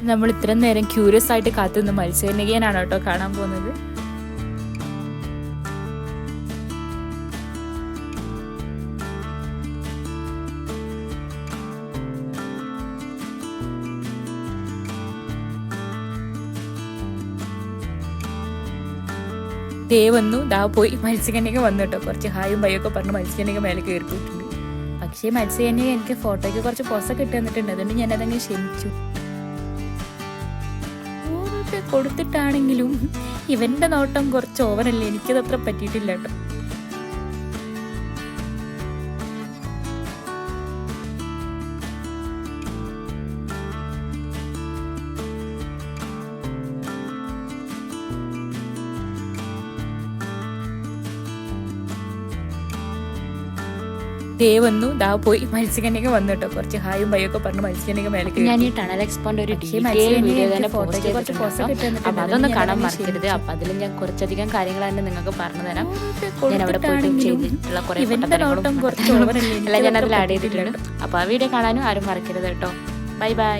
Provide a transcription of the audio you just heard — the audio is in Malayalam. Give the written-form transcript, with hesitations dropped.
നമ്മൾ ഇത്രയും നേരം ക്യൂരിയസ് ആയിട്ട് കാത്തുനിന്ന് മത്സ്യകന്യകേനാണ് കേട്ടോ കാണാൻ പോകുന്നത്. ദേ വന്നു, ദാ പോയി. മത്സ്യകന്യക വന്നു കേട്ടോ. കുറച്ച് ഹായും ബൈയൊക്കെ പറഞ്ഞ് മത്സ്യകന്യക മേലെ കയറി പോയിട്ടുണ്ട്. പക്ഷേ മത്സ്യകന്യക എനിക്ക് ഫോട്ടോയ്ക്ക് കുറച്ച് പോസൊക്കെ ഇട്ട് തന്നിട്ടുണ്ട്. അതുകൊണ്ട് ഞാനതങ്ങ് ക്ഷമിച്ചു. കൊടുത്തിട്ടാണെങ്കിലും ഇവന്റെ നോട്ടം കുറച്ച് ഓവറല്ലേ, എനിക്കതത്ര പറ്റിയിട്ടില്ല കേട്ടോ. ദേ വന്നു, ദാ പോയി. മത്സ്യകന്യക വന്നു കേട്ടോ. കുറച്ച് ഹായും ബൈയൊക്കെ പറഞ്ഞ് മത്സ്യകന്യക മേലെ കയറി. ഞാൻ ഈ ടണൽ എക്സ്പോന്റെ ഒരു വീഡിയോ തന്നെ പോസ്റ്റ് ചെയ്തിട്ടുണ്ട്. അപ്പൊ അതൊന്നും കാണാൻ മറക്കരുത്. അപ്പൊ അതിൽ ഞാൻ കുറച്ചധികം കാര്യങ്ങൾ തന്നെ നിങ്ങൾക്ക് പറഞ്ഞു തരാം. ഞാൻ അവിടെ പോയിട്ട് ചെയ്തിട്ടുള്ള കുറെ എല്ലാം ഞാൻ അതിൽ ആഡ് ചെയ്തിട്ടുണ്ട്. അപ്പൊ ആ വീഡിയോ കാണാനും ആരും മറക്കരുത് കേട്ടോ. Bye bye.